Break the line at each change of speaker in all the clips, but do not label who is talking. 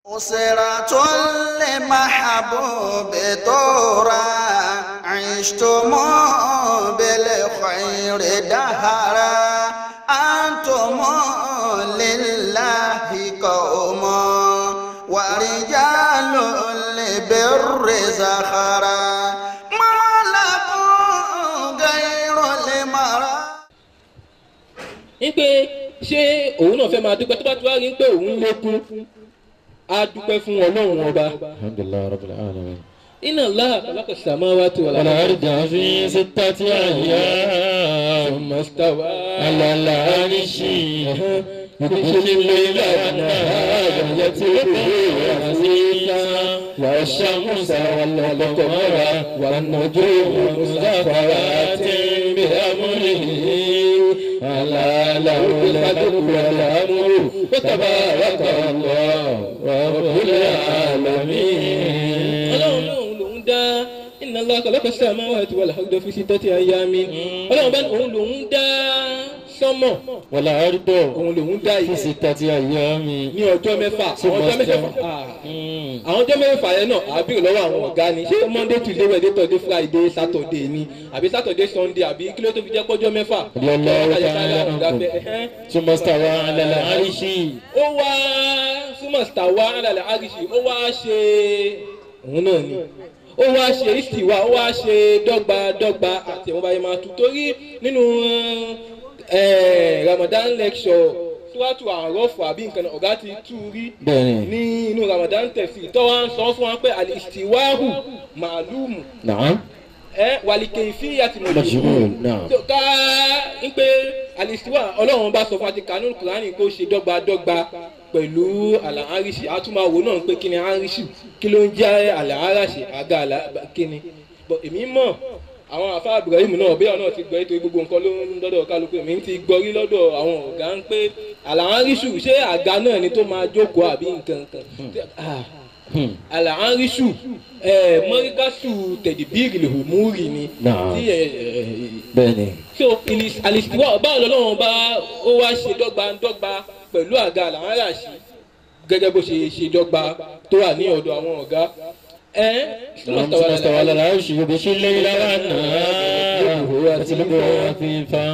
أسرة لمحبوب طورا عشتم بالخير دهرا أنتم لله قوم ورجال لبر زخرا ما لكم غير المرأة.
Ipe ṣé òun náà fẹ́ máa dúpẹ́ tó bá tó wá rí pé òun lékún á dúpẹ́ fún Ọlọ́run ọba.
Alhamdulillah rabbil alamin.
Inna Allaha khalaqa samawati wal
arda fi sittati ayyam
thumma istawa
ala al-arshi yughshi al-layla wan-nahara yatlubuhu hasisan wash-shamsa wal-qamara wan-nujuma musakhkharatin bi-amrihi ala lahul mulku wal-amru tabarakallahu rabbul alamin.
Inna Allaha khalaqa samawati wal arda fi sittati ayyamin. Ọlọ́run bá òun lòun dá sánmọ̀
wal arda
òun lòun dá
fi sittati ayyamin
ní ọjọ́ mẹ́fà. Àwọn ọjọ́ mẹ́fà yẹn náà àbí lọ́wọ́ àwọn ọ̀gá ni ṣé Monday Tuesday Wednesday Thursday Friday Saturday ni àbí Saturday Sunday àbí kí ló tó fi jẹ́ kọjọ́ mẹ́fà.
Thumma istawa ala al-arshi.
Ó wá thumma istawa ala al-arshi ó wá ṣe òun náà ni ó wá ṣe ìsìwà ó wá ṣe dọ́gbadọ́gba àti ẹ̀wọ̀n báyìí máa tù torí nínú Ramadan lecture tíwájú àrọ́fù àbí nǹkan ọ̀gá ti tú rí ní inú Ramadan tẹ̀sí tó wá ń sọ fún wa pé al-istiwa'u ma'lumu wàlìkè ìfíyàtì mọ̀jìmọ̀ ká ń pé al-istiwa Ọlọ́run bá sọ fún àti kanú Kùránì kó ṣe dọ́gbadọ́gba pẹ̀lú àlàáríṣì àtúmọ̀wò náà pé kí ni àríṣì kí ló ń jẹ́ àlàáríṣì àga kíni èmi mọ̀ àwọn àfa Ibrahim náà bí ọ̀nà ti gbọ́ ètò gbogbo nǹkan ló ń dọ́dọ̀ kálukú èmi ti gbọ́ rí lọ́dọ̀ àwọn ọ̀gá ń pé àlàáríṣù ṣé àga náà ni tó máa jókòó àbí nǹkan kan àlàáríṣù mọ́ríkàṣù tẹ̀dìbíìrì lòmúrì ni so àlìsíwá báwo lọ́wọ́n bá ó wá ṣe dọ́gbandọ́gba pẹ̀lú àga àlàáríṣì gẹ́gẹ́ bó ṣe ṣe dọ́gba tó wà ní ọ̀dọ̀ àwọn ọ̀gá.
استوى على العرش يغشي الليل والنهار يطلبه خفيفا.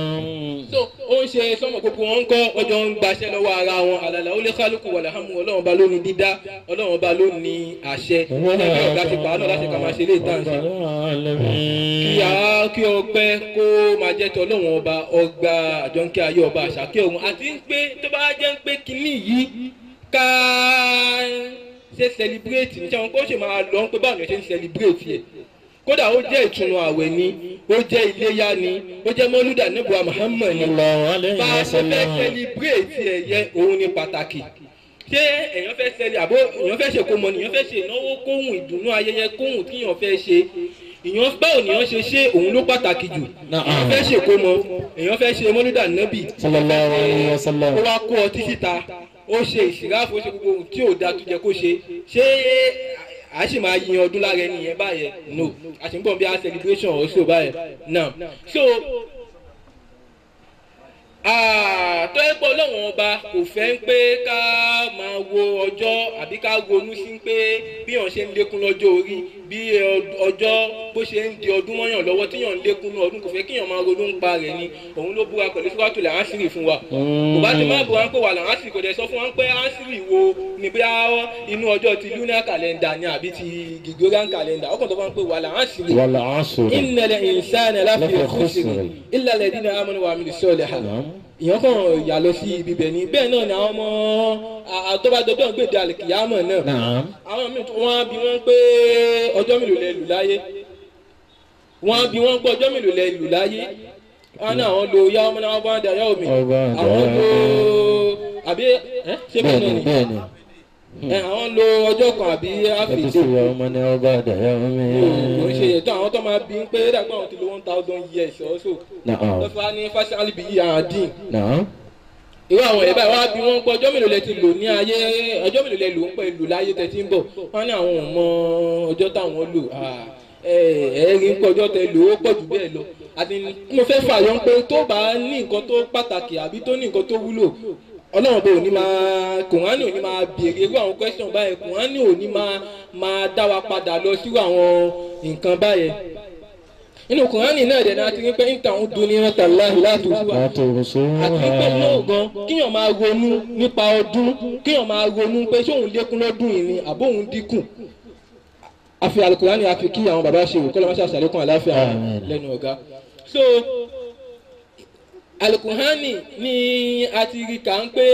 so ó ń ṣe sọmọ gbogbo wọn ń kọ ọjọ́ ń gbaṣẹ́ lọ́wọ́ ara wọn àlàlà ó lè kálukú wàlà hàmú Ọlọ́run bá lónìí dídá Ọlọ́run bá lónìí àṣẹ ẹgbẹ́ ọ̀gá ti pa á náà láti ká máa ṣe lè tàn sí. kí ọpẹ́ kó máa jẹ́ ti Ọlọ́run ọba ọgbà àjọǹkẹ́ ayé ọba àṣàkẹ́ òun àti ń pé tó bá jẹ́ ń pé kinní yìí ká ṣe celebrate ní sẹ́wọ̀n kó ṣe máa lọ pé báwo ni ṣe ń celebrate yẹ kódà ó jẹ́ ìtùnú àwẹ̀ ni ó jẹ́ iléyá ni ó jẹ́ mọ́lúdà níbuwa Muhammad ni bá a ṣe fẹ́ celebrate yẹ òun ni pàtàkì ṣé èèyàn fẹ́ celebrate àbó èèyàn fẹ́ ṣe kómọ nìyàn fẹ́ ṣe ìnáwó kóhùn ìdùnnú ayẹyẹ kóhùn tíyàn fẹ́ ṣe èèyàn báwo nìyàn ṣe òun ló pàtàkì jù èèyàn fẹ́ ṣe kómọ èèyàn fẹ́ ṣe mọ́lúdà nábì ó wá kó ọtí síta ó ṣe ìṣìráfò ó ṣe gbogbo ohun tí ò dáa tó jẹ kó ṣe a sì máa yin ọdún lára ẹni yẹn báyẹn no a sì ń bọ̀ bí a celebration also báyẹn now so tó ẹ pọ̀ lọ́wọ́n ọba kò fẹ́ ń pé ká máa wo ọjọ́ àbí ká ronú sí pé bí yàn ṣe ń lékún lọ́jọ́ orí bí ọjọ́ bó ṣe ń di ọdún mọ́yàn lọ́wọ́ tí yàn ń lékún ní ọdún kò fẹ́ kí yàn máa ronú ń pa rẹ̀ ni òun ló búra pẹ̀lú síwájú lẹ̀ ánsìrì fún wa kò bá ti má búra pé wà láńsìrì kò dẹ̀ sọ fún wa pé ánsìrì wo ni bí inú ọjọ́ ti lunar calendar ni àbí ti Gregorian calendar ọkàn tó fún wa pé wà láńsìrì innal insana lafi khusr illa alladhina amanu wa amilus solihat ìyẹn kàn yà lọ sí ibi bẹ̀ ni bẹ́ẹ̀ náà ni àwọn ọmọ àtọ́bàdọ́dọ́ gbèdé àlìkìyàmọ̀ náà àwọn míì wọ́n á bi wọ́n pé ọjọ́ mélòó lẹ lù láyé wọ́n á bi wọ́n pé ọjọ́ mélòó lẹ lù láyé wọ́n náà àwọn lo yá ọmọ náà wọ́n bá ń da yá omi àwọn lo àbí ṣé bẹ́ẹ̀ náà ni àwọn lo ọjọ́ kan àbí àfìdí
ọmọ ní ọba àdàyà omi.
kò ń ṣe ètò àwọn tó máa bí ń pé dàgbà àwọn ti lo 1000 years also lọ́fà ní fásitì bíi àádín irú àwọn ẹ̀ báyìí wọ́n á bí wọ́n pọ̀ ọjọ́ mélòó lẹ ti lò ní ayé ọjọ́ mélòó lẹ lò ń pẹ́ lò láyé tẹ́ ti ń bọ̀ wọ́n ní àwọn ò mọ ọjọ́ táwọn lò ẹ̀ẹ́rì ń pọ̀ ọjọ́ tẹ lò ó pọ̀ jù bẹ́ẹ̀ lọ àti mo fẹ́ fààyàn pé tó bá ní nǹkan tó pàtàkì àbí tó ní nǹkan tó wúlò ọlọ́run bò ní máa kùránì ò ní máa béèrè irú àwọn question báyẹn kùránì ò ní máa dá wa padà lọ sí àwọn nǹkan báyẹn inú kùránì náà dẹ̀ náà ti rí pé níta ń dun ní rántà láti òṣù àti pé náà gan kíyàn máa ronú nípa ọdún kíyàn máa ronú pé ṣé òun lékún lọ́dún yìí ni àbó òun dínkù àfi alukùránì àfi kí àwọn bàbá ṣe òkú lọ́wọ́ ṣàṣàlékún àláfíà lẹ́nu ọ̀gá so alukùránì ni a ti rí kà ń pé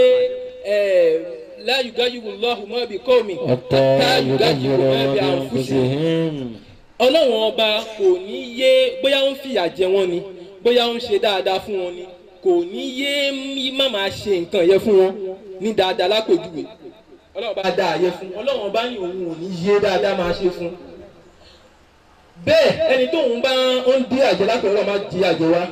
la yughayyiru Allahu ma bi qawmin hatta yughayyiru ma bi anfusihim ọlọ́run ọba kò ní yé bóyá ó ń fìyà jẹ wọ́n ni bóyá ó ń ṣe dáadáa fún wọn ni kò ní yé má máa ṣe nǹkan yẹn fún wọn ní dáadáa lápèjúwe ọlọ́run bá dá àyè fún ọlọ́run ọba ní òun ò ní yé dáadáa máa ṣe fún bẹ́ẹ̀ ẹni tó òun bá ń dí àjẹ lápẹ̀ ọlọ́run máa di àjẹ wá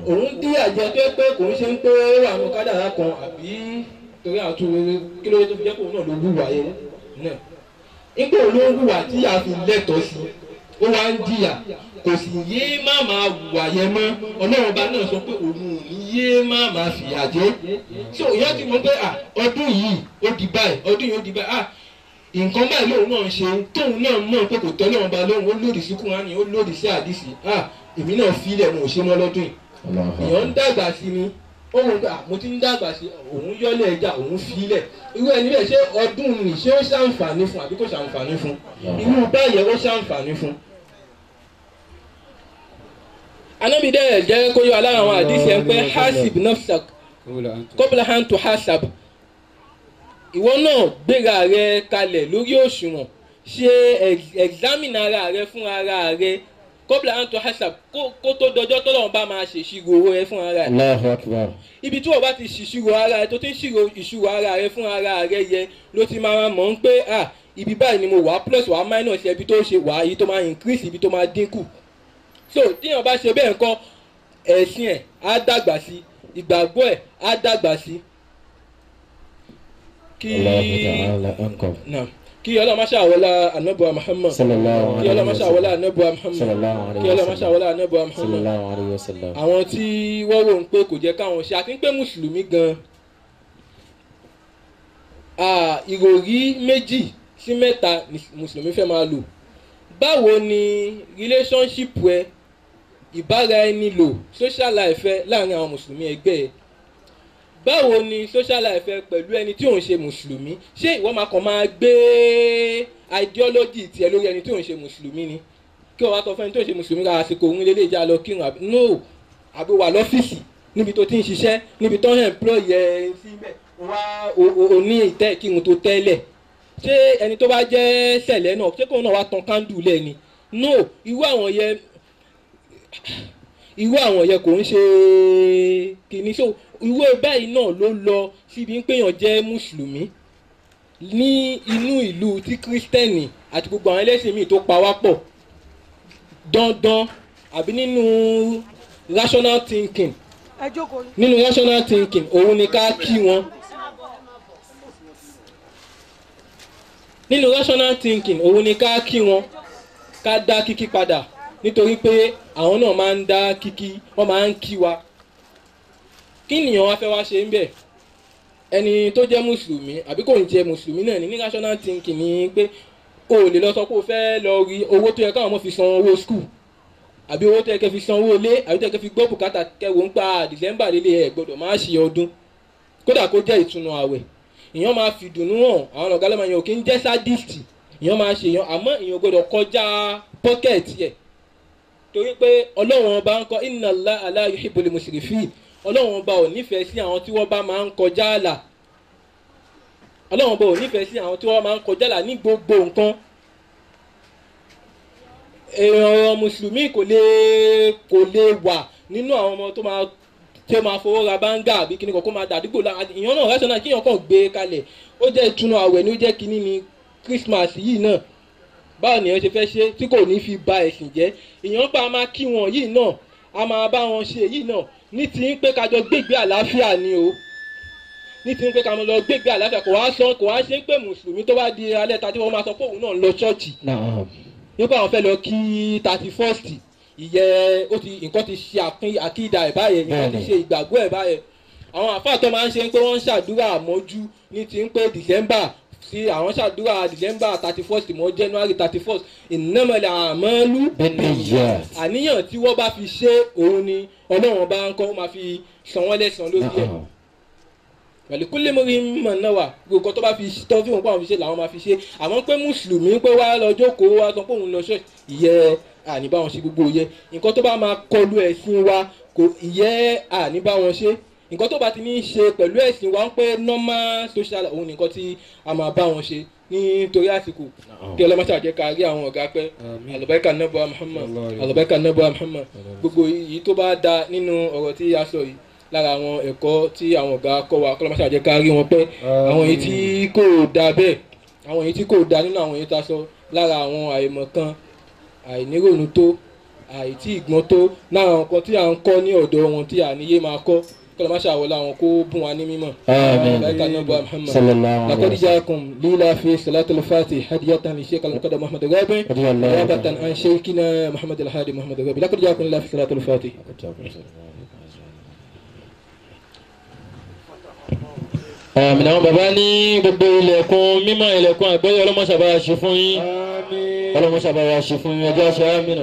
òun dí àjẹ tó pé kò ń ṣe ń pé àwọn kádàrá kan àbí torí àtúwò kí ló dé tó fi jẹ́ kó náà ló wúwa yẹn náà nígbà olóńgbùwà tí a fi lẹ́tọ̀ọ́ sí ó wá ń jìyà kò sì yé má máa wùwà yẹn mọ́ ọlọ́run ọba náà sọ pé òun ò ní yé má máa fìyà jẹ so ìyá ti mọ̀ pé ọdún yìí ó di báyìí ọdún yìí ó di báyìí nǹkan báyìí lóun náà ṣe tóun náà mọ̀ pé kò tọ́ lọ́run ọba lóhùn ó lòdì sí Kùránì ó lòdì sí àdìsí èmi náà fi ilẹ̀ mo ò ṣe mọ́ lọ́dún yìí èèyàn ń dàgbà sí ni ó wọ́n pé mo ti ń dàgbà sí òun yọ́lẹ̀ ẹja òun fi ilẹ̀ irú ẹni bẹ́ẹ̀ ṣé ọdún ni ṣé ó ṣàǹfààní fún àbí kò ṣàǹfààní fún irú báyẹn ó ṣàǹfààní fún. Ànábì dẹ̀ jẹ́ kó yọ alára àwọn àdìsí ẹ̀ ń pẹ́ hasib nafsak qabla an tuhasab ìwọ náà gbéra rẹ kalẹ̀ lórí òṣùwọ̀n ṣe examine ara rẹ fún ara rẹ kọ́bílà àǹtọ̀ hasab kó tó dọjọ́ tọ́lọ́run bá máa ṣèṣirò owó rẹ fún ara rẹ. Allahu Akbar. Ibi tí o bá ti ṣìṣirò ara rẹ tó ti ń ṣirò ìṣirò ara rẹ fún ara rẹ yẹ ló ti máa mọ̀ ń pé ibi báyìí ni mo wà plus wà minus ibi tó ṣe wà ibi tó máa increase ibi tó máa dínkù. So tíyàn bá ṣe bẹ́ẹ̀ nǹkan ẹ̀sìn ẹ̀ á dàgbà sí ìgbàgbọ́ ẹ̀ á dàgbà sí. Kí ọlọ́run máa ṣàwọlá ànábì Muhammad kí ọlọ́run máa ṣàwọlá ànábì Muhammad kí ọlọ́run máa ṣàwọlá ànábì Muhammad àwọn tí wọ́n rò ń pé kò jẹ́ káwọn ṣe àti pé mùsùlùmí gan ìròrí méjì sí mẹ́ta ni mùsùlùmí fẹ́ máa lò báwo ni relationship ẹ ìbára ẹni lò social life ẹ láàrin àwọn mùsùlùmí ẹgbẹ́ ẹ báwo ni social life ẹ pẹ̀lú ẹni tí ò ń ṣe mùsùlùmí ṣé ìwọ máa kàn máa gbé ideology tiẹ̀ lórí ẹni tí ò ń ṣe mùsùlùmí ni kí wọ́n wá sọ fún ẹni tí ò ń ṣe mùsùlùmí ká àsìkò òun lélẹ̀ ìjà lọ kírun àbí no àbí wà lọ́fíìsì níbi tó ti ń ṣiṣẹ́ níbi tó ń employ ẹ síbẹ̀ wá o ní ìtẹ́ kírun tó tẹ́lẹ̀ ṣé ẹni tó bá jẹ́ sẹ̀lẹ̀ náà ṣé kóun náà wá tan kándù lẹ̀ ni no irú àwọn yẹn kò ń ṣe kìíní so ìwé báyìí náà ló lọ síbi péyàn jẹ́ mùsùlùmí ní inú ìlú tí kírísítẹ́nì àti gbogbo àwọn ẹlẹ́sìn míì tó pa wá pọ̀ dandan àbí nínú rational thinking òun ni ká kí wọn nínú rational thinking òun ni ká kí wọn ká dá kíkí padà nítorí pé àwọn náà máa ń dá kíkí wọ́n máa ń kí wa kí nìyẹn wá fẹ́ wá ṣe ń bẹ̀ ẹni tó jẹ́ mùsùlùmí àbí kò ń jẹ́ mùsùlùmí náà ní rational thinking ni pé o lè lọ sọ pé o fẹ́ lọ rí owó tó yẹ káwọn ọmọ fi san owó school àbí owó tó yẹ kẹ́ fi san owó ilé àbí tó yẹ kẹ́ fi gbọ́ bùkátà kẹwò ń pa December lélẹ̀ ẹ̀ gbọ́dọ̀ máa ṣe ọdún kódà kó jẹ́ ìtúnu àwẹ̀ èèyàn máa fi dùnnú hàn àwọn ọ̀gá lọ́mọ yẹn ò kí ń jẹ́ sadist èèyàn máa ṣe èèyàn àmọ́ èèyàn gbọ́dọ̀ kọjá pocket yẹ torí pé ọlọ́run ọba ń kọ́ inna Allaha la yuhibbul musrifin ọlọ́run ọba ò nífẹ̀ẹ́ sí àwọn tí wọ́n bá máa ń kọjá àlà ọlọ́run ọba ò nífẹ̀ẹ́ sí àwọn tí wọ́n máa ń kọjá àlà ní gbogbo nǹkan èèyàn mùsùlùmí kò lè wà nínú àwọn ọmọ tó máa fowó ra báńgà àbí kíní kan kó máa dàdúgbò ìyẹn náà rẹ́sọ̀ náà kíyàn kàn gbé kalẹ̀ ó jẹ́ ìtúnu àwẹ̀ ní ó jẹ́ kíní ni Christmas yìí náà báwo ni ẹ ṣe fẹ́ ṣe tí kò ní fi ba ẹ̀sìn jẹ́ èèyàn pa máa kí wọn yìí náà a máa bá wọn ṣe yìí náà ní ti ń pé kájọ gbégbé àlàáfíà ni o ní ti ń pé kájọ lọ gbégbé àlàáfíà kò wá ṣe ń pé mùsùlùmí tó bá di alẹ́ ta tí wọ́n máa sọ pé òun náà lọ ṣọ́ọ̀ṣì nípa àwọn fẹ́ lọ kí 31st ìyẹ́ nǹkan ti ṣe àkídà ẹ̀ báyẹn nǹkan ti ṣe ìgbàgbọ́ ẹ̀ báyẹn àwọn àfáà tó máa ń ṣe pé wọ́n ń ṣàdúrà àmọ́jú ní ti ń pé December sí àwọn ṣàdúrà December 31st mọ́ January 31st innamal a'malu
binniyat.
àníyàn tí wọ́n bá fi ṣe òun ni Ọlọ́run bá ń kọ́ ó máa fi san wọ́n lẹ́san lórí ẹ̀ pẹ̀lú kúlẹ̀ mọ́rí mọ̀ náà wà gbogbo tó bá fi tọ́ fíwọn pàwọn fi ṣe làwọn máa fi ṣe àmọ́ pé mùsùlùmí pé wá lọ́jọ́ kó wá sọ pé òun lọ ṣọ́ọ̀ṣì ìyẹ́ àníbáwọn ṣe gbogbo yẹ nǹkan tó bá máa kọlu ẹ̀sìn wa kò ìyẹ́ àníbáwọn ṣe nǹkan tó bá ti ní í ṣe pẹ̀lú ẹ̀sìn wa ń pé normal social òun nìkan tí a máa bá wọn ṣe nítorí àsìkò kí ọlọ́mọṣẹ́ àjẹ́ ká rí àwọn ọ̀gá pẹ́ alùbáríkà nẹ́bùà Muhammad alùbáríkà nẹ́bùà Muhammad gbogbo èyí tó bá da nínú ọ̀rọ̀ tí a sọ yìí lára àwọn ẹ̀kọ́ tí àwọn ọ̀gá kọ́ wa kọ́lọ́mọṣẹ́ àjẹ́ ká rí wọn pẹ́ àwọn èyí tí kò da bẹ́ẹ̀ àwọn èyí tí kò da nínú àwọn èyí tá a sọ lára àwọn àìmọ̀kan àìnírònú tó àìtí ìgbọ́n tó lára nǹkan tí à ń kọ́ ní ọ̀dọ̀ wọn tí à níyé máa kọ́ kọ́lọ́mọṣẹ́ àwọlá wọn kó bùn wa ní mímọ̀ alùbáríkà nẹ́bùà Muhammad laqad ja'akum lila fi salatul fatih hadiyatan li shaykh al-muqaddam Muhammad Rabi rabatan an shaykhina Muhammad al-Hadi Muhammad Rabi laqad ja'akum lila fi salatul fatih.
àmín. àwọn bàbá ní gbogbo ilẹ̀kùn mímọ́ ilẹ̀kùn àgbẹ̀yẹ ọlọ́mọṣàbá ṣe fún yín ọlọ́mọṣàbá ṣe fún yín ẹjọ́ ṣe àmín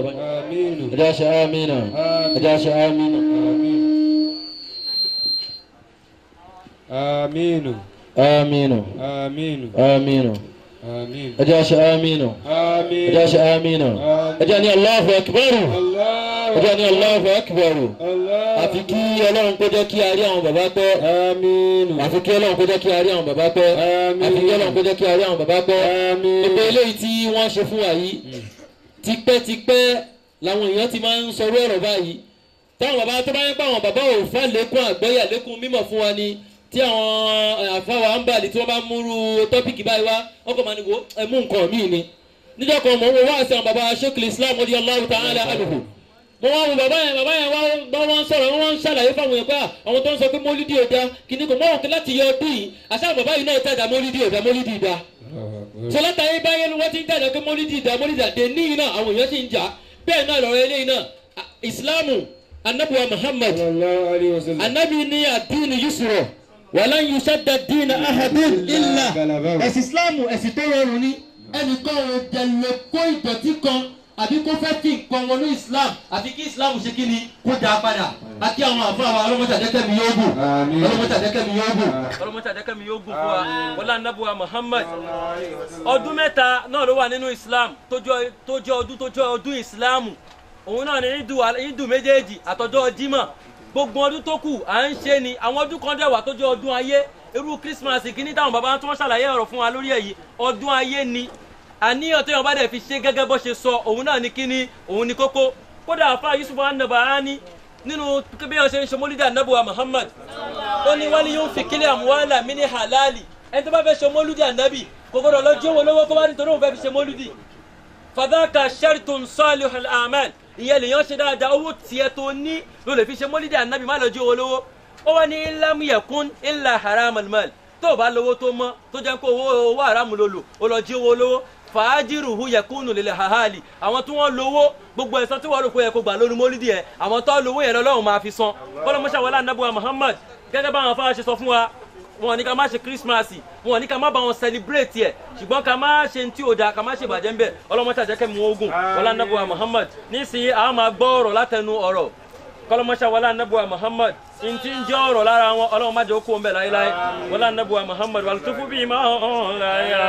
ẹjọ́ ṣe àmín ẹjọ́ ṣe àmín.
Aminu.
Aminu.
Aminu.
Aminu.
Amin.
ẹjọ́ ṣe àmín
Amin.
ẹjọ́ ṣe àmín ẹjọ́ ní Allahu Akbar ẹjọ́ ní Allahu Akbar. àfi kí Ọlọ́run kó jẹ́ kí a rí àwọn bàbá pẹ́.
Aminu.
àfi kí Ọlọ́run kó jẹ́ kí a rí àwọn bàbá pẹ́. àfi kí Ọlọ́run kó jẹ́ kí a rí àwọn bàbá pẹ́. gbogbo eléyìí tí wọ́n ṣe fún wa yìí tipẹ́tipẹ́ làwọn èèyàn ti máa ń sọ̀rọ̀ ọ̀rọ̀ báyìí táwọn bàbá tó bá yẹ pé àwọn bàbá ò fà lékún àgbẹ̀yà lékún mímọ̀ fún wa ni tí àwọn àfáwà ń bàlì tí wọ́n bá múrú tọ́pìkì báyìí wá wọ́n kò máa ní wo ẹ̀mú nǹkan míì ni níjọ́ kan mọ̀ wọ́n wá sí àwọn bàbá Sheikh Islam radiyallahu ta'ala anhu mo wá wo bàbá yẹn wá wọ́n sọ̀rọ̀ wọ́n ń ṣàlàyé fáwọn èèyàn pé àwọn tó ń sọ pé mólídìí ò dá kìíní kò mọ̀ òkè láti yọ ọdún yìí àṣà bàbá yìí náà tẹ̀dá mólídìí ò dá mólídìí dá sọlá yìí báyé ni wọ́n ti ń tẹ̀dá pé mólídìí dá dé níyì náà àwọn èèyàn ti ń jà bẹ́ẹ̀ náà lọ́rọ̀ eléyìí náà Islamu anabuwa Muhammad anabi ni ad-dinu yusra walan yusadda ad-dina ahadun illa ẹ̀sìn Islamu ẹ̀sìn tó rọrùn ni ẹnìkan ò jẹ̀lẹ̀ kó ìdọ̀tí kan àbí kó fẹ́ fi nǹkan wọnú Islam àfi kí Islam ṣe kí ni kó dáa padà àti àwọn àfọ àwọn ọlọ́mọtàdẹ́kẹ́mi yóò gùn ọlọ́mọtàdẹ́kẹ́mi yóò gùn
ọlọ́mọtàdẹ́kẹ́mi yóò gùn fún wa wọlá anabuwa Muhammad ọdún mẹ́ta náà ló wà nínú Islam tó jẹ́ ọdún Islam òun náà ni ìdù méjèèjì àtọjọ́ Jímọ̀ gbogbo ọdún tó kù à ń ṣe ni àwọn ọdún kan dẹ̀ wà tó jẹ́ ọdún ayé irú Christmas kìíní táwọn bàbá tó ń ṣàlàyé ọ̀rọ̀ fún wa lórí èyí ọdún ayé ni àníyàn tó yàn bá dẹ̀ fi ṣe gẹ́gẹ́ bó ṣe sọ òun náà ni kíní òun ni kókó kódà àfa Yusuf an-Nabahani nínú bí wọ́n ṣe ń ṣe mólídà Ànábì Muhammad ó ní wọ́n ní yóò fi kílẹ̀ àmúwálà mí ní halali ẹni tó bá fẹ́ ṣe mólídà Ànábì kò gbọdọ̀ lọ jẹ́ owó lówó kó bá nítorí òun fẹ́ fi ṣe mólídì fadhaka shartun salihul a'mal ìyẹn lèèyàn ṣe dáadáa owó tiẹ̀ tó ní ló lè fi ṣe mólídì Ànábì má lọ jẹ́ owó lówó ó wá ní lam yakun illa haramal mal tó o bá lówó tó mọ́ tó jẹ́ pé owó haramu ló lò ó lọ jí owó lówó fàájìrùhù yakunu lil hahali àwọn tí wọ́n lówó gbogbo ẹ̀san tí wọ́n rò pé yẹ kó gbà lórí mólídì ẹ̀ àwọn tó lówó yẹn lọ́wọ́ máa fi san kọ́lọ́mọṣà wọlé Ànábì Muhammad gẹ́gẹ́ báwọn afárá ṣe sọ fún wa wọn ní ká má ṣe kírísímàsì wọn ní ká má bá wọn sẹlibrétì ẹ̀ ṣùgbọ́n ká má ṣe tí ò dáa ká má ṣe ìbàjẹ́ ń bẹ̀ ọlọ́mọṣà jẹ́ kẹ́mi wọn ogun wọlé Ànábì Muhammad nísìnyí àwọn máa gbọ́ ọ̀rọ̀ látẹnu ọ̀rọ̀ kọ́lọ́mọṣà wọlé Ànábì Muhammad inti ń jẹ́ ọ̀rọ̀ lára wọn ọlọ́run má jẹ́ ó kó ń bẹ̀ láíláí wọlé Ànábì Muhammad wà lùtúfù bíi máa hàn láyà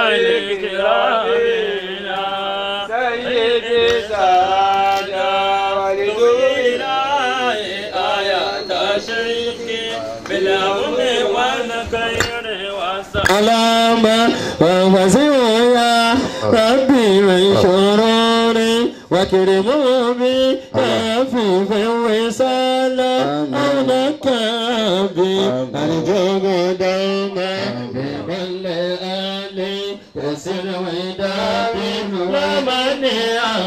àìlèkèràmìnà sayyidi sáájà wàlídúrà àyàtà ṣèkì bẹ̀lẹ̀ àwọn ẹ̀wà nàkàyẹ̀rẹ̀ wà sá.
alama wàhùwàsíwòyà rabbi ìṣòro وكرمه بكافي وصالا أولك أرجوك دوما بكل آلي يسر ودابي ومنيعا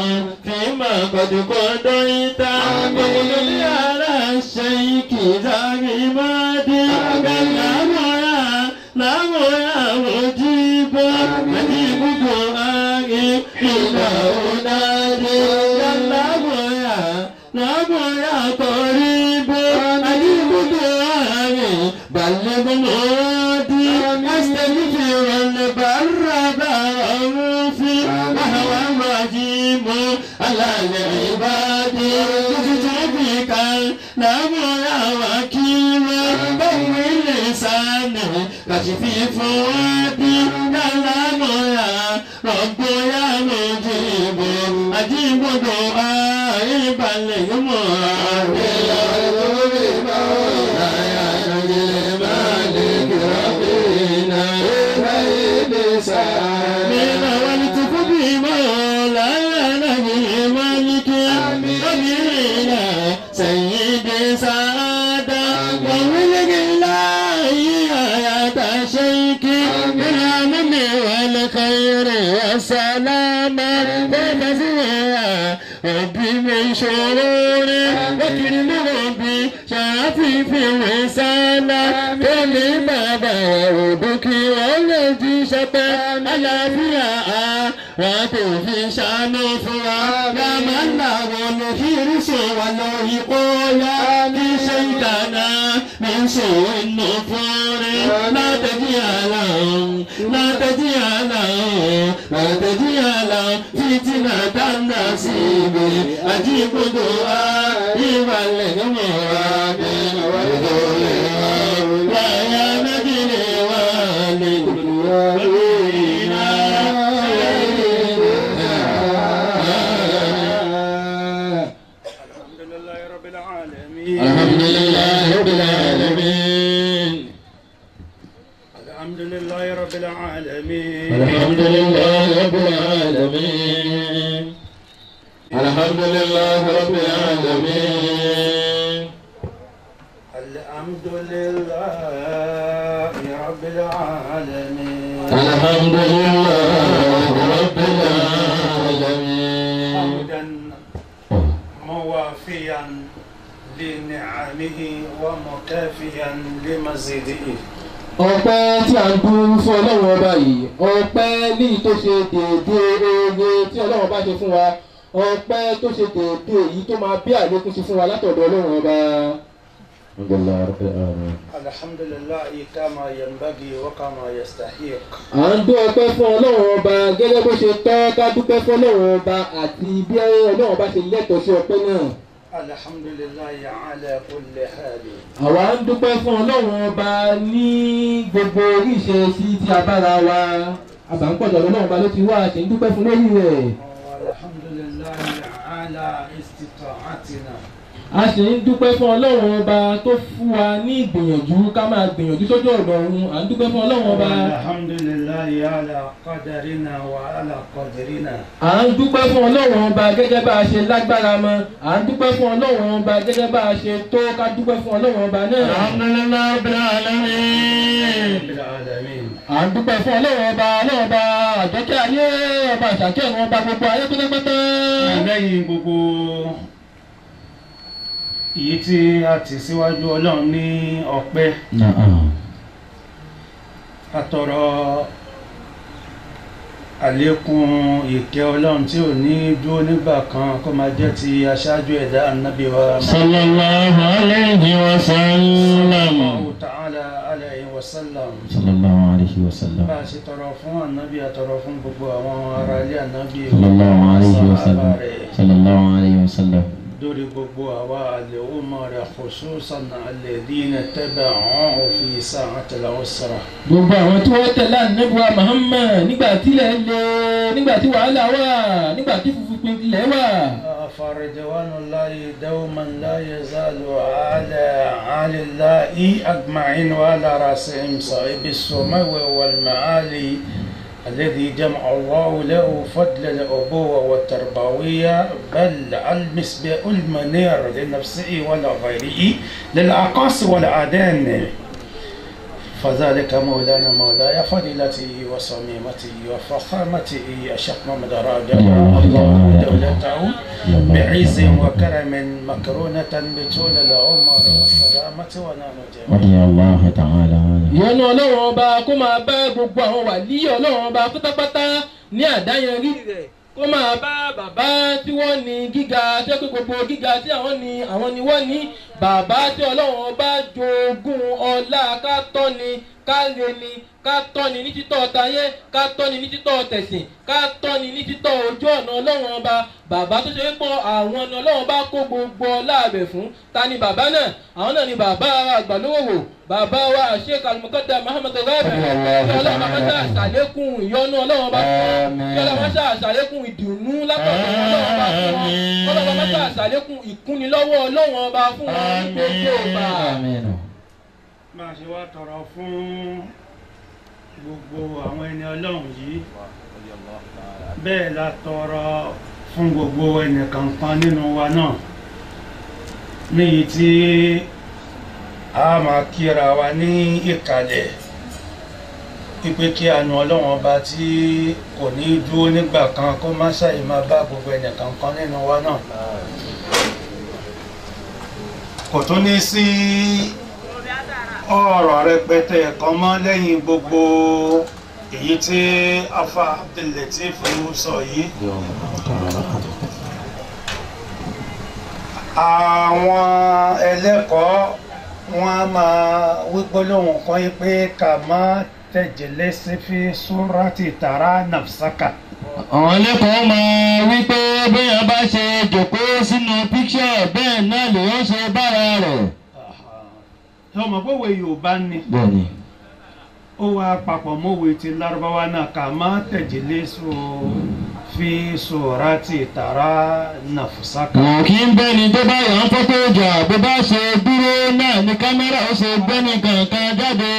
فيما قد قضيت قول على الشيك ذاك مادي لا يا مجيب مجيب دعائي إلا أنادي لا يا قريب على العباد بك نعم يا وكيل بين اللسان كشف فؤادي كلام يا رب يا مجيب أجيب دعائي بلغ مرادي سلاما وفزيا ربي من شرور وكل ربي شافي في وسالا كل بابا وبكي والذي شفى على فيها وفي شان فوا يا من له الحرص والله قولا في شيطانا من سوء النفور لا تجعلهم لا تجعلهم لا تجعلهم فتنة النصيب أجيب دعائي بلغ مرادي لا يا نجل والد الحمد لله رب العالمين
الحمد لله رب العالمين
الحمد لله رب العالمين الحمد لله رب العالمين
الحمد لله رب العالمين
الحمد لله رب العالمين
حمدا موافيا لنعمه ومكافيا لمزيده.
ọpẹ́ tí a ń dún fún Ọlọ́run ọba yìí ọpẹ́ ní tó ṣe déédéé oore tí Ọlọ́run ọba ṣe fún wa ọpẹ́ tó ṣe déédéé èyí tó máa bí àlékún sí fún wa látọ̀dọ̀ Ọlọ́run ọba.
alhamdulillahi kama yanbaghi wa kama yastahiq.
à ń dún ọpẹ́ fún Ọlọ́run ọba gẹ́gẹ́ bó ṣe tọ́ ká dúpẹ́ fún Ọlọ́run ọba àti bí Ọlọ́run ọba ṣe lẹ́tọ̀ọ́ sí ọpẹ́ náà.
alhamdulillahi ala kulli hali.
àwa ń dúpẹ́ fún Ọlọ́run ọba ní gbogbo oríṣi sí tí a bára wa àbáńpọ̀jọ̀ Ọlọ́run ọba ló ti wá ṣe ń dúpẹ́ fún lórí rẹ̀.
alhamdulillahi ala istita'atina.
a sì ń dúpẹ́ fún Ọlọ́run ọba tó fún wa ní ìgbìyànjú ká máa gbìyànjú sójú ọ̀dọ̀ ọ̀run à ń dúpẹ́ fún Ọlọ́run ọba.
alhamdulillahi ala qadarina wa ala qadirina.
à ń dúpẹ́ fún Ọlọ́run ọba gẹ́gẹ́ bá a ṣe lágbára mọ́ à ń dúpẹ́ fún Ọlọ́run ọba gẹ́gẹ́ bá a ṣe tó ká dúpẹ́ fún Ọlọ́run ọba náà. alhamdulillahi rabbil alamin. à ń dúpẹ́ fún Ọlọ́run ọba àjọkẹ́ ayé ọba àṣàkẹ́ ọ̀run ọba gbogbo ayé pátápátá.
lẹ́yìn gbogbo èyí tí a ti síwájú Ọlọ́run ní ọpẹ́ àtọrọ àlékún ìkẹ́ Ọlọ́run tí ò ní dúró nígbà kan kó máa jẹ́ ti aṣáájú ẹ̀dá ànábì wa
sallallahu alayhi wa sallam.
ta'ala alayhi wa sallam.
sallallahu alayhi wa sallam.
bá a ṣe tọrọ fún ànábì àtọrọ fún gbogbo àwọn ará ilé ànábì
sallallahu alayhi wa sallam. sallallahu alayhi wa sallam.
dórí gbogbo àwa al-umma rẹ̀ khususan alladhina taba'uhu fi sa'atil usra.
gbogbo àwọn tí wọ́n tẹ̀lé ànábì wa Muhammad nígbà tílẹ̀ le nígbà tí wàhálà wà nígbà tí fúnfún ilẹ̀ wà. faridwanullahi dawman la yazalu ala alillahi ajma'in wa ala rasihim sahibis sumawi wal ma'ali. الذي جمع الله له فضل الأبوة والتربوية بل المسبح المنير لنفسه ولا غيره للأقاص والأعدان فذلك مولانا مولاي فضيلته وصميمته وفخامته الشيخ محمد رابع الله دولته بعز وكرم مكرونة بطول العمر والسلامة ونعم
رضي الله تعالى عنه.
ìyọ́nú Ọlọ́run ọba kó máa bá gbogbo àwọn wàlíì Ọlọ́run ọba pátápátá ní àdáyanrí rẹ̀ kó máa bá bàbá tí wọ́n ní gíga tí pé gbogbo gíga tí àwọn ni wọ́n ní bàbá tí Ọlọ́run ọba jogún ọlá ká tọ́ni ká
ká lè ní ká tọ́ni ní títọ́ tayé ká tọ́ni ní títọ́ tẹ̀sìn ká tọ́ni ní títọ́ ojú ọ̀nà ọlọ́run ọba bàbá tó ṣe pọ̀ àwọn ọ̀nà ọlọ́run bá kó gbogbo láàbẹ̀ fún ta ni bàbá náà àwọn náà ni bàbá wa àgbàlówó bàbá wa Sheikh Al-Muqaddam Muhammad Rabi kí ọlọ́run máa ṣe àṣàlékún ìyọ́nú ọlọ́run ọba fún kí ọlọ́run máa ṣe àṣàlékún ìdùnnú látọ̀dọ̀ ọlọ́run ọba fún wọn kí ọlọ́run máa ṣe àṣàlékún ìkúnnilọ́wọ́ ọlọ́run ọba fún wọn ní gbogbo ìgbà.
máa ṣe wá tọrọ fún gbogbo àwọn ẹni ọlọ́run yìí bẹ́ẹ̀ la tọrọ fún gbogbo ẹnìkankan nínú wa náà níyì tí a máa kíra wa ní ìkàlẹ̀ pípé kí àánú ọlọ́run ọba tí kò ní dúró nígbà kan kó má ṣàì máa bá gbogbo ẹnìkankan nínú wa náà kò tún ní sí ọ̀rọ̀ rẹpẹtẹ kan mọ́ lẹ́yìn gbogbo èyí tí afa Abdul-Lateef sọ yìí. àwọn ẹlẹ́kọ̀ọ́ wọn a máa wípé lóhùn kan yìí pé kà má tẹ̀jẹ̀lẹ́ sí fi súrátì tàrá nàfsákà.
àwọn ẹlẹ́kọ̀ọ́ máa wí pé bẹ́ẹ̀ bá ṣe jòkó sínú píkṣọ̀ bẹ́ẹ̀ náà lè yọ́ ṣe bára rẹ̀.
ọmọ pòwe Yorùbá ni ó wá papọ̀ mọ́wé ti Lárúbáwá náà kà má tẹ̀jẹ̀lẹ́ fi súrátì tàrá nàfsákà.
kí n bẹ́ni tó bá yàn fọ́tò jà bó bá ṣe dúró náà ní kámẹ́rà ó ṣe gbẹ́ni kankan jáde.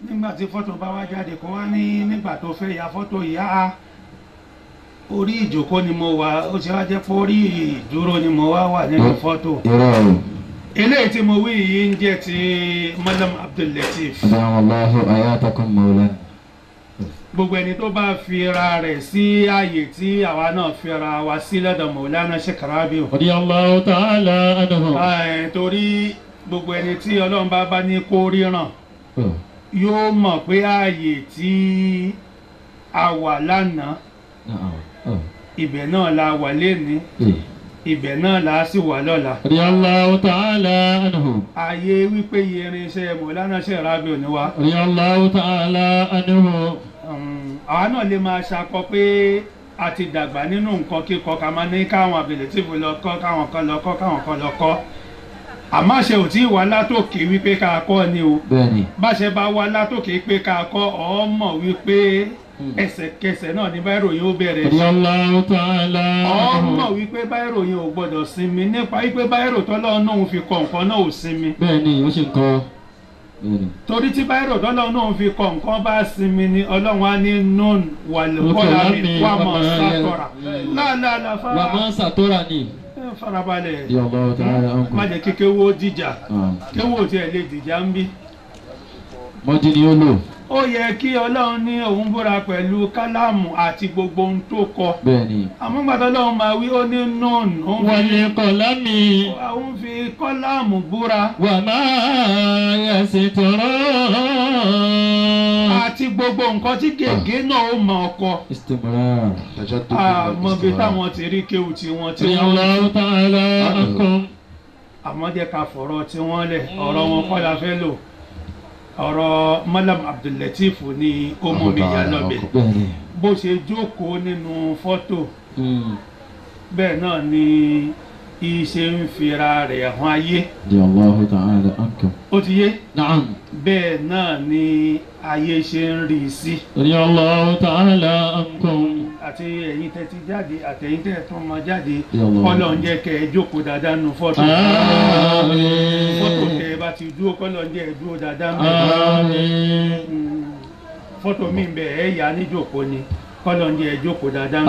nígbà tí fọ́tò bá wá jáde kó wá ní nígbà tó fẹ́ ya fọ́tò yá orí ìjókòó ni mo wà ó ṣe wá jẹ́ pé orí ìdúró ni mo wà nínú fọ́tò. eléyìí tí mo wí yìí ń jẹ́ ti Malam Abdul-Lateef.
Allahu ayatakum mawlana.
gbogbo ẹni tó bá fira rẹ̀ sí ààyè tí àwa náà fira wa sí lọ́dọ̀ Maulana Sheikh Rabi.
Radiyallahu ta'ala anhu.
torí gbogbo ẹni tí Ọlọ́run bá ní kó ríran yóò mọ̀ pé ààyè tí a wà lánàá ibẹ̀ náà la wà lénìí ibẹ̀ náà la sì wà lọ́la.
Radiyallahu ta'ala anhu.
ààyè wípé irinṣẹ́ Maulana Sheikh Rabi ò ní wa.
Radiyallahu ta'ala anhu.
àwa náà lè máa ṣakọ pé a ti dàgbà nínú nǹkan kíkọ ká máa ní káwọn Abdul-Lateef lọ kọ́ káwọn kan lọ kọ́ káwọn kan lọ kọ́ àmọ́ ṣe ò tí ì wá látòkè wípé ká kọ́ ni o báṣẹ bá wá látòkè pé ká kọ́ ọ mọ̀ wípé ẹsẹ̀kẹsẹ̀ náà ní báyìí ròyìn ó bẹ̀rẹ̀ sí ọ mọ̀ wípé báyìí ròyìn ò gbọ́dọ̀ sinmi nípa wípé báyìí ròtọ́lọ́ náà fi kọ̀ nǹkan náà ò sinmi.
bẹ́ẹ̀ni ó ṣe kọ́.
torí tí báyìí ròtọ́lọ́ náà fi kọ̀ nǹkan bá sinmi ni Ọlọ́run á ní nùn wàlúkọ́lámi wà mọ̀ sàtọ́ra láàlá
wà mọ̀ sàtọ́ra ni.
farabalẹ̀ má jẹ́ kí kéwó dìjà kéwó tí ẹ lè dìjà ń bí.
mọ́jú ni ó lò.
ó yẹ kí Ọlọ́run ní òun búra pẹ̀lú kálámù àti gbogbo ohun tó kọ.
bẹ́ẹ̀ni.
àmọ́ gbàtọ́ Ọlọ́run máa wí ó ní nùn.
wọlé kọlámì.
àwọn fi kọ́lámù búra.
wà máa yẹ sí tọrọ.
àti gbogbo nǹkan tí gègé náà ó mọ ọkọ.
istimrar.
àmọ́ bí táwọn ti rí kéwù tí wọ́n ti wọ́n.
Allahu ta'ala ankum.
àmọ́ jẹ́ ká fọ̀rọ̀ tí wọ́n lẹ̀ ọ̀rọ̀ wọn kọ́ la fẹ́ lò. ọ̀rọ̀ Malam Abdul-Lateef ni ó mú mi yá lọ́bẹ̀ bó ṣe jókòó nínú fọ́tò bẹ́ẹ̀ náà ni iṣẹ́ ń fira rẹ̀ hàn ayé.
Allahu ta'ala ankum.
ó ti yé.
Na'am.
bẹ́ẹ̀ náà ni ayé ṣe ń rí sí.
Allahu ta'ala ankum.
àti ẹ̀yin tẹ́ ti jáde àtẹ̀yin tẹ́ tún máa jáde Ọlọ́run jẹ́ kẹ́ ẹ jókòó dáadáa nínú fọ́tò. fọ́tò tẹ́ ẹ bá ti dúró Ọlọ́run jẹ́ ẹ dúró dáadáa nínú fọ́tò mi bẹ̀ ẹ yà ní jókòó ni Ọlọ́run jẹ́ ẹ jókòó dáadáa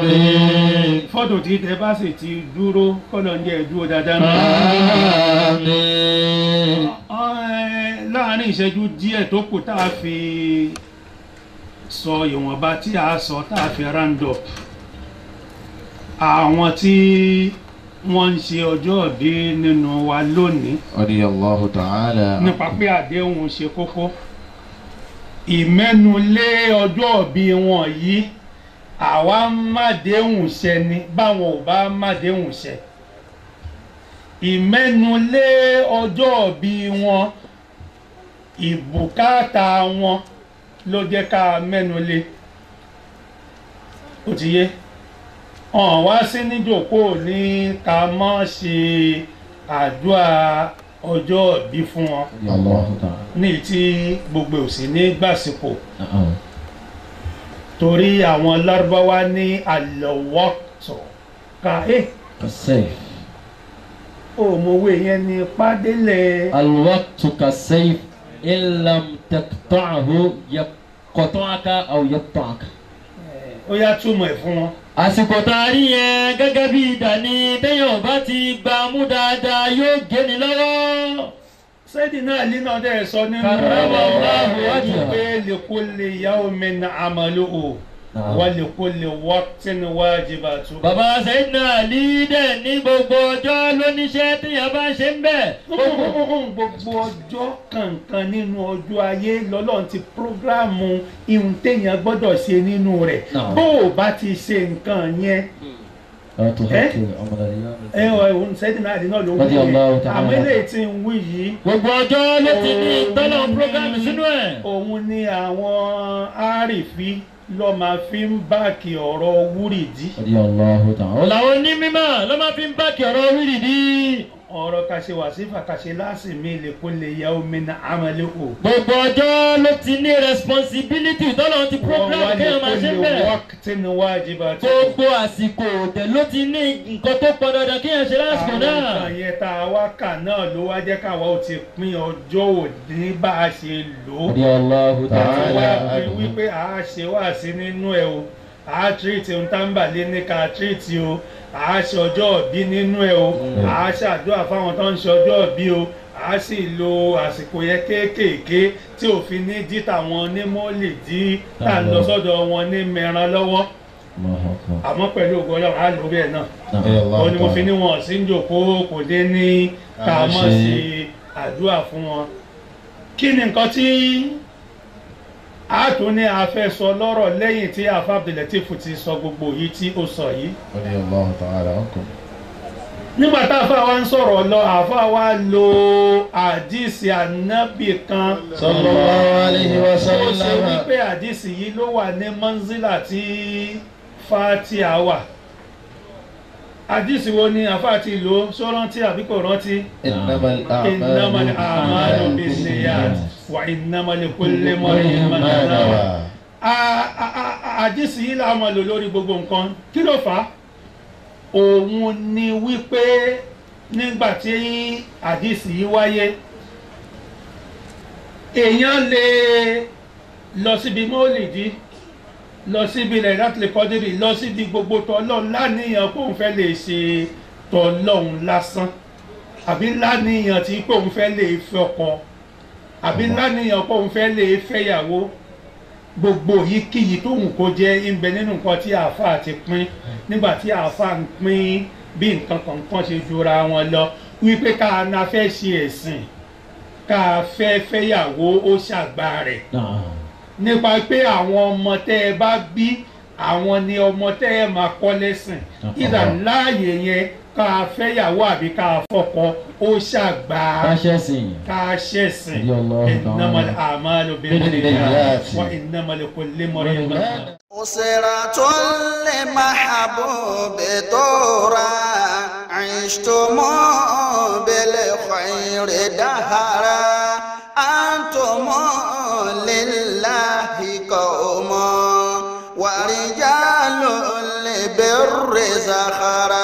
nínú fọ́tò tí tẹ́ bá sì ti dúró Ọlọ́run jẹ́ ẹ dúró dáadáa nínú. láàárín ìṣẹ́jú díẹ̀ tó kù tá a fi sọ ìwọ̀nba tí a sọ tá a fi round up àwọn tí wọ́n ń ṣe ọjọ́ ìbí nínú wa lónìí.
Radiyallahu ta'ala.
nípa pé àdéhùn ṣe kókó ìmẹ́nulé ọjọ́ ìbí wọn yìí àwa mádéhùn ṣẹ ni báwọn ò bá mádéhùn ṣẹ ìmẹ́nulé ọjọ́ ìbí wọn ìbùkátà wọn ló jẹ́ ká mẹ́nu lé ó ti yé ọ̀n wá sí níjòkó ní ká mọ́ ṣe àdúrà ọjọ́ ìbí fún wọn ní tí gbogbo òsì ní gbàsíkò torí àwọn Lárúbáwá ní al-waqtu ká
كالسيف
òmòwe yẹn ní pàdélẹ̀
الوقت كالسيف إن لم تقطعه يقطعك أو يقطعك.
ó yá túmọ̀ ẹ̀ fún wọn.
àsìkò tá a rí yẹn gẹ́gẹ́ bí ìdání téèyàn bá ti gbà mú dáadáa yóò gé ni lọ́wọ́.
Sayyidina Ali náà dẹ̀ sọ nínú ọ̀rọ̀ pé likulli yawmin amaluhu wa likulli waqtin wajibatu.
bàbá Sayyidina Ali dẹ̀ ní gbogbo ọjọ́ lóníṣẹ́ téèyàn bá ń ṣe ń bẹ̀.
gbogbo ọjọ́ kankan nínú ọjọ́ ayé lọ́lọ́run ti prógráàmù ihun téèyàn gbọ́dọ̀ ṣe nínú rẹ̀ bó o bá ti ṣe nǹkan yẹn. Òun Sayyidina Ali náà ló wí yẹn àmọ́ eléyìí tí ń wí yìí.
gbogbo ọjọ́ ló ti ní tọ́lọ̀ prógráàmù sínú ẹ̀.
òun ni àwọn àrífín ló máa fi ń báàkì ọ̀rọ̀ wúrìdí.
làwọn onímọ̀ ló máa fi ń báàkì ọ̀rọ̀ wúrìdí.
ọ̀rọ̀ kàṣe wàsífà kàṣe lásìmí likulli yawmin amaluhu.
gbogbo ọjọ́ ló ti ní responsibility tọ́lọ̀ ti program kéèyàn máa ṣe bẹ́ẹ̀.
likulli waqtin wajibatu.
gbogbo àsìkò òtẹ̀ ló ti ní nǹkan tó pọn dandan kéèyàn ṣe lásìkò náà.
àwọn nǹkan yẹn tá a wá kà náà ló wá jẹ́ káwa ó ti pín ọjọ́ òní bá a ṣe lò ó. àti wá pé wípé a ṣe wá sí nínú ẹ̀ o a tírìtì ohun tá ń bà lé ní ká tírìtì o a ṣe ọjọ́ ìbí nínú ẹ̀ o a ṣàdúrà fáwọn tó ń ṣe ọjọ́ ìbí o a sì lo àsìkò yẹn kéékèèké tí òfin ní dí tàwọn onímọ̀lì dí tá ń lọ sọ́dọ̀ wọn ní mẹ́ran lọ́wọ́ àmọ́ pẹ̀lú ògo Ọlọ́run á lò bẹ́ẹ̀ náà ó ní mo fi ní wọn sí ń jòkó kò dé ní ká mọ̀ sí àdúrà fún wọn. kí ni nǹkan tí a tún ní a fẹ́ sọ lọ́rọ̀ lẹ́yìn tí àfa Abdul-Lateef ti sọ gbogbo yìí tí ó sọ yìí. nígbà tá àfa wa ń sọ̀rọ̀ lọ àfa wa lo àdìsí ànábì kan.
sallallahu alaihi wasallam.
ó ṣe wípé àdìsí yìí ló wà ní manzila tí Fatiha wà. àdìsí wo ni àfa ti lò ṣó rántí àbí kò rántí. innamal a'malu binniyat wa innama likulli imri'in ma nawa. àdìsí yìí la máa lò lórí gbogbo nǹkan kí ló fà á. òun ni wípé nígbà tí àdìsí yìí wáyé èèyàn lè lọ síbi mọ́lìdí lọ síbi Lailatul Qadri lọ síbi gbogbo tọ́lọ́run láníyàn kó ń fẹ́ lè ṣe tọ́lọ́run lásán àbí láníyàn tí kó ń fẹ́ lè fẹ́ ọkọ àbí láníyàn kó ń fẹ́ lè fẹ́yàwó gbogbo yìí kíyì tó ń kó jẹ́ ń bẹ nínú nǹkan tí àáfàá ti pín nígbà tí àáfàá ń pín bí nǹkan kọ̀ọ̀kan ṣe jura wọn lọ wípé ká na fẹ́ ṣe ẹ̀sìn ká fẹ́ fẹ́yàwó ó ṣàgbà rẹ̀ nípa pé àwọn ọmọ tẹ́ ẹ bá bí àwọn ni ọmọ tẹ́ ẹ máa kọ́ lẹ́sìn ìdá láàyè yẹn ká fẹ́yàwó àbí ká fọ́kọ ó ṣàgbà ká ṣẹ̀sìn innamal a'malu binniyat wa innamal likulli imri'in ma nawa.
أسرة لمحبوب طورا عشتم بالخير دهرا أنتم لله قوم ورجال لبر زخرا